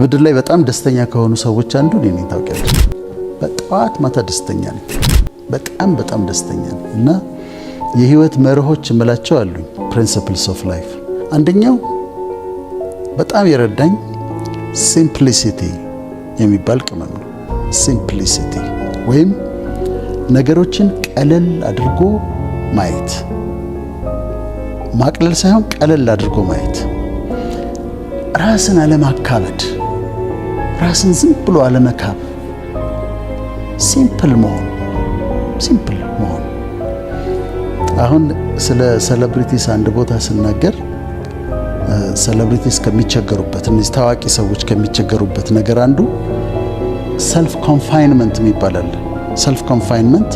ምድር ላይ በጣም ደስተኛ ከሆኑ ሰዎች አንዱ እኔ ነኝ። ታውቂያለሽ፣ በጠዋት ማታ ደስተኛ ነኝ። በጣም ደስተኛ ነኝ እና የህይወት መርሆች እምላቸው አሉኝ፣ ፕሪንሲፕልስ ኦፍ ላይፍ። አንደኛው በጣም የረዳኝ ሲምፕሊሲቲ የሚባል ቅመም ነው። ሲምፕሊሲቲ ወይም ነገሮችን ቀለል አድርጎ ማየት፣ ማቅለል ሳይሆን ቀለል አድርጎ ማየት፣ ራስን አለማካበድ፣ ራስን ዝም ብሎ አለመካብ፣ ሲምፕል መሆን። አሁን ስለ ሴሌብሪቲስ አንድ ቦታ ስናገር ሴሌብሪቲስ ከሚቸገሩበት፣ እነዚህ ታዋቂ ሰዎች ከሚቸገሩበት ነገር አንዱ ሰልፍ ኮንፋይንመንት ይባላል። ሰልፍ ኮንፋይንመንት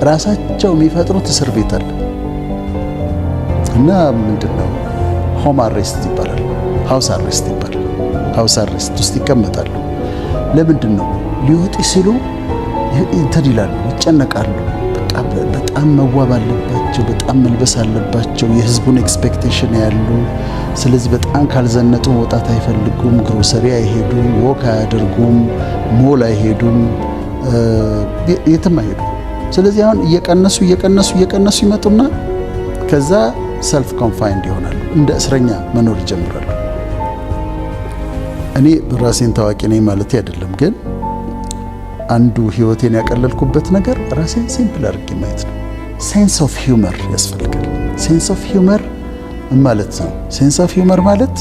ራሳቸው የሚፈጥሩት እስር ቤት አለ እና ምንድነው ሆም አሬስት ይባላል፣ ሃውስ አሬስት ይባላል። ሃውስ አሬስት ውስጥ ይቀመጣሉ። ለምንድን ነው? ሊወጡ ሲሉ እንትን ይላሉ፣ ይጨነቃሉ። በጣም መዋብ አለባቸው፣ በጣም መልበስ አለባቸው፣ የህዝቡን ኤክስፔክቴሽን ያሉ። ስለዚህ በጣም ካልዘነጡ መውጣት አይፈልጉም፣ ግሮሰሪ አይሄዱም፣ ወክ አያደርጉም፣ ሞል አይሄዱም፣ የትም አይሄዱም። ስለዚህ አሁን እየቀነሱ ይመጡና ከዛ ሰልፍ ኮንፋይንድ ይሆናሉ፣ እንደ እስረኛ መኖር ይጀምራሉ። እኔ ራሴን ታዋቂ ነኝ ማለት አይደለም፣ ግን አንዱ ህይወቴን ያቀለልኩበት ነገር ራሴን ሲምፕል አድርጌ ማየት ነው። ሴንስ ኦፍ ሂውመር ያስፈልጋል። ሴንስ ኦፍ ሂውመር ማለት ነው። ሴንስ ኦፍ ሂውመር ማለት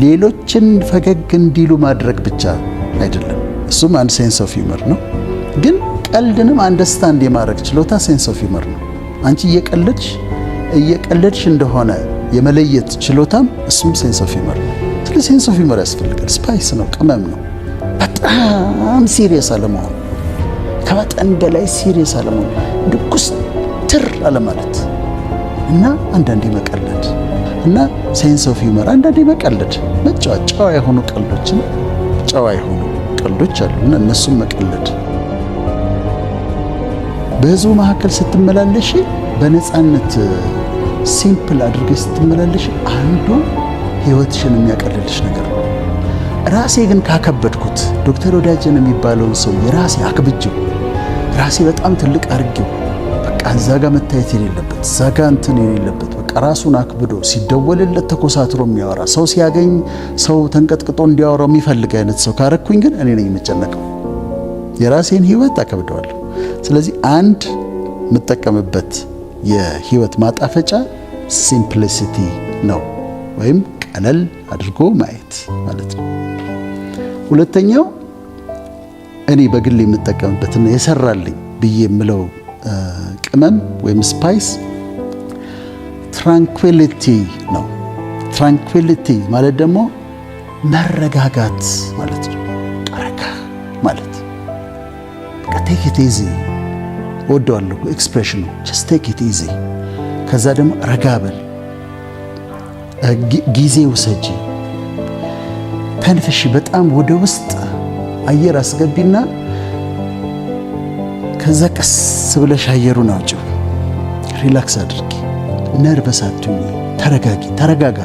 ሌሎችን ፈገግ እንዲሉ ማድረግ ብቻ አይደለም። እሱም አንድ ሴንስ ኦፍ ሂውመር ነው። ግን ቀልድንም አንደርስታንድ የማድረግ ችሎታ ሴንስ ኦፍ ሂውመር ነው። አንቺ እየቀለድሽ እንደሆነ የመለየት ችሎታም እሱም ሴንስ ኦፍ ሂውመር ነው። ስለዚህ ሴንስ ኦፍ ሂውመር ያስፈልጋል። ስፓይስ ነው፣ ቅመም ነው። በጣም ሲሪየስ አለመሆን፣ ከመጠን በላይ ሲሪየስ አለመሆን፣ ኩስትር አለማለት እና አንዳንዴ መቀለድ እና ሴንስ ኦፍ ሂውመር፣ አንዳንዴ መቀለድ፣ ጨዋ የሆኑ ቀልዶች አሉ እና እነሱም መቀለድ። በህዝቡ መካከል ስትመላለሽ በነፃነት ሲምፕል አድርገሽ ስትመላለሽ አንዱ ህይወትሽን የሚያቀልልሽ ነገር ነው። ራሴ ግን ካከበድኩት ዶክተር ወዳጀን የሚባለውን ሰው የራሴ አክብጀው ራሴ በጣም ትልቅ አድርጌው በቃ እዛ ጋር መታየት የሌለበት እዛ ጋር እንትን የሌለበት በቃ ራሱን አክብዶ ሲደወልለት ተኮሳትሮ የሚያወራ ሰው ሲያገኝ ሰው ተንቀጥቅጦ እንዲያወራው የሚፈልግ አይነት ሰው ካረኩኝ ግን እኔ ነኝ የምጨነቀው። የራሴን ህይወት አከብደዋለሁ። ስለዚህ አንድ የምጠቀምበት የህይወት ማጣፈጫ ሲምፕሊሲቲ ነው፣ ወይም ቀለል አድርጎ ማየት ማለት ነው። ሁለተኛው እኔ በግል የምጠቀምበትና የሰራልኝ ብዬ የምለው ቅመም ወይም ስፓይስ ትራንኩዊሊቲ ነው። ትራንኩዊሊቲ ማለት ደግሞ መረጋጋት ማለት ነው። ረጋ ማለት በቃ ቴክ ኢት ኢዚ ወደዋለሁ ኤክስፕሬሽኑ፣ ጀስት ቴክ ኢት ኢዚ። ከዛ ደግሞ ረጋ በል፣ ጊዜ ውሰጂ፣ ተንፈሺ። በጣም ወደ ውስጥ አየር አስገቢና ከዛ ቀስ ብለሽ አየሩን አውጪው። ሪላክስ አድርጊ፣ ነርቨስ አትሁኚ፣ ተረጋጋ።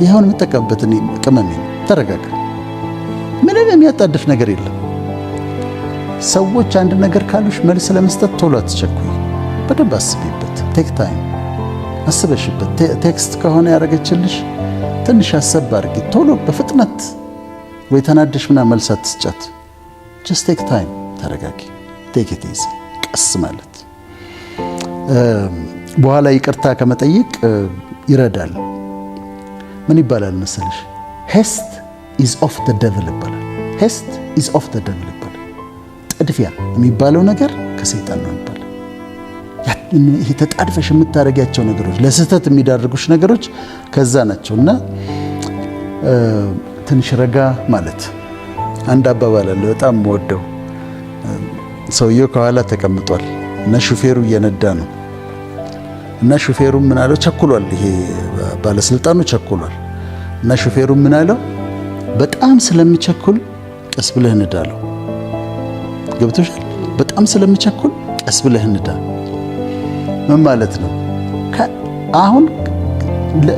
ይኸውን የምጠቀምበት እኔ ቅመሜ ነው። ተረጋጋ። ምንም የሚያጣድፍ ነገር የለም። ሰዎች አንድ ነገር ካሉሽ መልስ ለመስጠት ቶሎ አትቸኩይ። በደንብ አስቢበት። ቴክ ታይም፣ አስበሽበት። ቴክስት ከሆነ ያደረገችልሽ ትንሽ አሰብ አድርጊ። ቶሎ በፍጥነት ወይ ተናደሽ ምናምን መልስ አትስጫት። ጀስት ቴክ ታይም፣ ተረጋጊ። ቴክ ኢት ኢዚ፣ ቀስ ማለት በኋላ ይቅርታ ከመጠየቅ ይረዳል። ምን ይባላል መሰለሽ? ሄስት ኢዝ ኦፍ ዘ ደቭል ይባላል። ሄስት ኢዝ ኦፍ ዘ ደቭል ይባላል። ጥድፊያ የሚባለው ነገር ከሰይጣን ነው ይባላል። ይሄ ተጣድፈሽ የምታደርጊያቸው ነገሮች፣ ለስህተት የሚዳርጉሽ ነገሮች ከዛ ናቸው። እና ትንሽ ረጋ ማለት። አንድ አባባል አለ በጣም ወደው። ሰውየው ከኋላ ተቀምጧል እና ሹፌሩ እየነዳ ነው እና ሹፌሩ ምን አለው? ቸኩሏል። ይሄ ባለስልጣኑ ቸኩሏል እና ሹፌሩ ምን አለው? በጣም ስለሚቸኩል ቀስ ብለህ ንዳ አለው። ገብቶሻል? በጣም ስለሚቸኩል ቀስ ብለህ ንዳ። ምን ማለት ነው? አሁን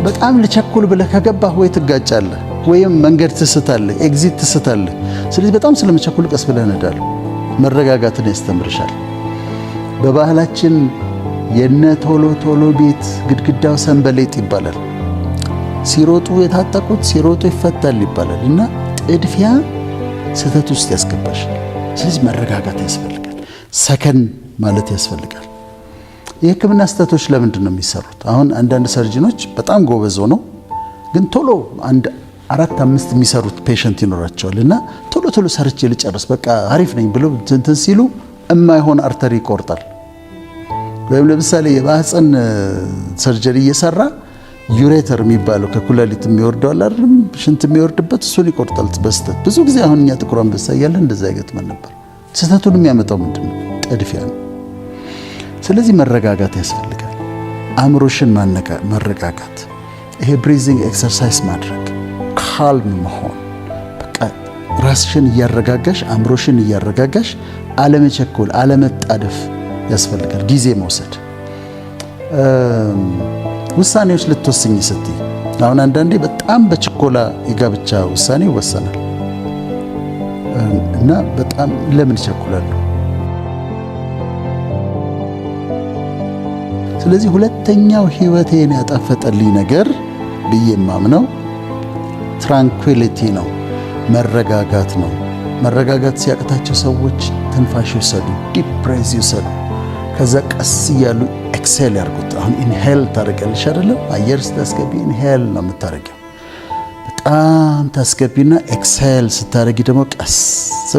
በጣም ልቸኩል ብለህ ከገባህ ወይ ትጋጫለህ ወይም መንገድ ትስታለህ፣ ኤግዚት ትስታለህ። ስለዚህ በጣም ስለመቸኩል ቀስ ብለህ ነዳለህ። መረጋጋትን ያስተምርሻል። በባህላችን የነ ቶሎ ቶሎ ቤት ግድግዳው ሰንበሌጥ ይባላል። ሲሮጡ የታጠቁት ሲሮጡ ይፈታል ይባላል። እና ጥድፊያ ስህተት ውስጥ ያስገባሻል። ስለዚህ መረጋጋት ያስፈልጋል። ሰከን ማለት ያስፈልጋል። የሕክምና ስህተቶች ለምንድን ነው የሚሰሩት? አሁን አንዳንድ ሰርጅኖች በጣም ጎበዝ ሆነው ግን ቶሎ አንድ 4-5 የሚሰሩት ፔሸንት ይኖራቸዋል እና ቶሎ ቶሎ ሰርቼ ልጨርስ በቃ አሪፍ ነኝ ብለው እንትን ሲሉ የማይሆን አርተሪ ይቆርጣል። ወይም ለምሳሌ የማህፀን ሰርጀሪ እየሰራ ዩሬተር የሚባለው ከኩላሊት የሚወርደው አይደለም ሽንት የሚወርድበት እሱን ይቆርጣል በስተት። ብዙ ጊዜ አሁን እኛ ጥቁር አንበሳ እያለ እንደዛ ይገጥመን ነበር። ስህተቱን የሚያመጣው ምንድን ነው? ጥድፊያ ነው። ስለዚህ መረጋጋት ያስፈልጋል። አእምሮሽን መረጋጋት፣ ይሄ ብሪዚንግ ኤክሰርሳይዝ ማድረግ፣ ካልም መሆን፣ በቃ ራስሽን እያረጋጋሽ አእምሮሽን እያረጋጋሽ አለመቸኮል፣ አለመጣደፍ ያስፈልጋል። ጊዜ መውሰድ። ውሳኔዎች ልትወስኝ ስትይ አሁን አንዳንዴ በጣም በችኮላ የጋብቻ ውሳኔ ይወሰናል እና በጣም ለምን ይቸኩላለሁ? ስለዚህ ሁለተኛው ህይወቴን ያጣፈጠልኝ ነገር ብዬ የማምነው ትራንኩዊሊቲ ነው፣ መረጋጋት ነው። መረጋጋት ሲያቅታቸው ሰዎች ትንፋሽ ይውሰዱ፣ ዲፕ ብሬዝ ይውሰዱ። ከዛ ቀስ እያሉ ኤክሴል ያርጉት። አሁን ኢንሄል ታደርጊያለሽ አይደለም? አየር ስታስገቢ ኢንሄል ነው የምታደርጊው። በጣም ታስገቢና ኤክሴል ስታደርጊ ደግሞ ቀስ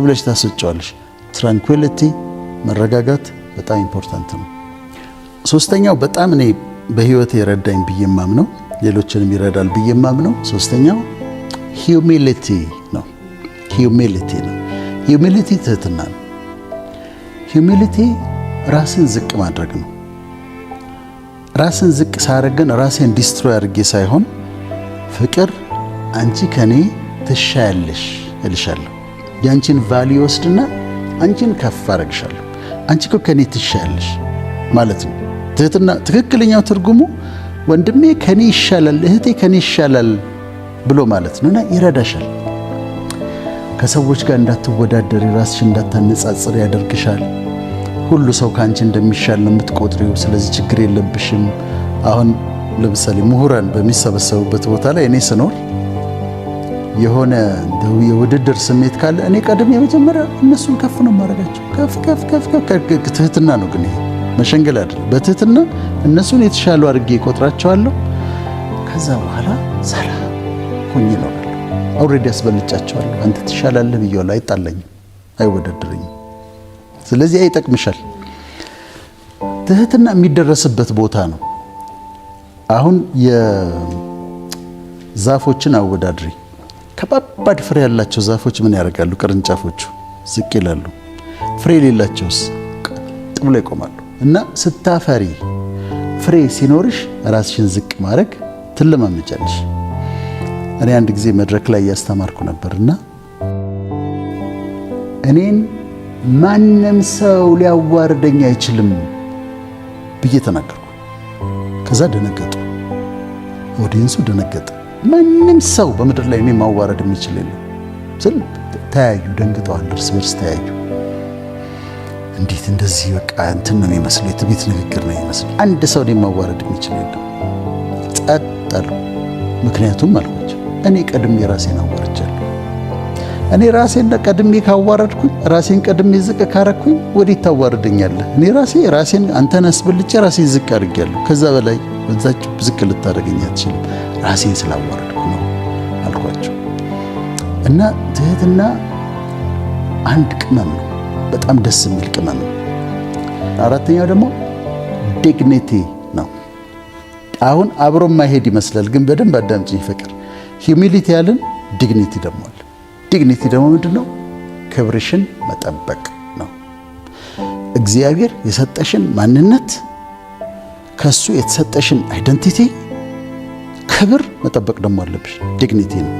ብለሽ ታስወጪዋለሽ። ትራንኩዊሊቲ መረጋጋት በጣም ኢምፖርታንት ነው። ሶስተኛው በጣም እኔ በህይወቴ የረዳኝ ብዬ የማምነው ሌሎችንም ይረዳል ብዬ የማምነው ሶስተኛው ሂዩሚሊቲ ነው። ሂዩሚሊቲ ትህትና ነው። ሂዩሚሊቲ ራስን ዝቅ ማድረግ ነው። ራስን ዝቅ ሳደርግ ግን ራሴን ዲስትሮይ አድርጌ ሳይሆን ፍቅር አንቺ ከኔ ትሻያለሽ እልሻለሁ። ያንቺን ቫልዩ ወስድና አንቺን ከፍ አደርግሻለሁ። አንቺ እኮ ከኔ ትሻያለሽ ማለት ነው። ትህትና ትክክለኛው ትርጉሙ ወንድሜ ከኔ ይሻላል፣ እህቴ ከኔ ይሻላል ብሎ ማለት ነውና ይረዳሻል። ከሰዎች ጋር እንዳትወዳደሪ፣ ራስሽን እንዳታነጻጽር ያደርግሻል። ሁሉ ሰው ከአንቺ እንደሚሻል ነው የምትቆጥሪው። ስለዚህ ችግር የለብሽም። አሁን ለምሳሌ ምሁራን በሚሰበሰቡበት ቦታ ላይ እኔ ስኖር የሆነ የውድድር ስሜት ካለ እኔ ቀድሜ የመጀመሪያ እነሱን ከፍ ነው ማድረጋቸው። ከፍ ትህትና ነው። ግን ይሄ መሸንገል አይደለም። በትህትና እነሱን የተሻሉ አድርጌ እቆጥራቸዋለሁ። ከዛ በኋላ ሰላም ሆኜ እኖራለሁ። አውሬዲ ያስበልጫቸዋለሁ። አንተ ትሻላለህ ብዬዋለሁ። አይጣለኝም፣ አይወዳደረኝም። ስለዚህ ይጠቅምሻል። ትህትና የሚደረስበት ቦታ ነው። አሁን የዛፎችን አወዳድሪ። ከባባድ ፍሬ ያላቸው ዛፎች ምን ያደርጋሉ? ቅርንጫፎቹ ዝቅ ይላሉ። ፍሬ የሌላቸውስ ቀጥ ብለው ይቆማሉ። እና ስታፈሪ ፍሬ ሲኖርሽ ራስሽን ዝቅ ማድረግ ትለማመጫለሽ። እኔ አንድ ጊዜ መድረክ ላይ እያስተማርኩ ነበርና እኔን ማንም ሰው ሊያዋርደኝ አይችልም ብዬ ተናገርኩ። ከዛ ደነገጡ፣ ኦዲየንሱ ደነገጠ። ማንም ሰው በምድር ላይ እኔ ማዋረድ የሚችል የለም ስል ተያዩ፣ ደንግጠዋል፣ እርስ በርስ ተያዩ። እንዴት እንደዚህ በቃ እንትን ነው የሚመስለው፣ የትዕቢት ንግግር ነው የሚመስለው። አንድ ሰው እኔ ማዋረድ የሚችል የለም። ጸጥ አሉ። ምክንያቱም አልኳቸው እኔ ቀድሜ ራሴን አዋርጃለሁ። እኔ ራሴን ቀድሜ ካዋረድኩኝ፣ ራሴን ቀድሜ ዝቅ ካረኩኝ ወዴት ታዋርደኛለህ? እኔ ራሴን አንተን አስበልጬ ራሴን ዝቅ አድርጌያለሁ። ከዛ በላይ በዛች ዝቅ ልታደርገኝ አትችልም። ራሴን ስላዋረድኩ ነው አልኳቸው። እና ትህትና አንድ ቅመም ነው፣ በጣም ደስ የሚል ቅመም ነው። አራተኛው ደግሞ ዲግኒቲ ነው። አሁን አብሮ ማይሄድ ይመስላል፣ ግን በደንብ አዳምጪኝ ፍቅር። ሂዩሚሊቲ ያለን ዲግኒቲ ደግሞ አለ። ዲግኒቲ ደግሞ ምንድነው? ክብርሽን መጠበቅ ነው። እግዚአብሔር የሰጠሽን ማንነት፣ ከሱ የተሰጠሽን አይደንቲቲ ክብር መጠበቅ ደግሞ አለብሽ። ዲግኒቲ ነው።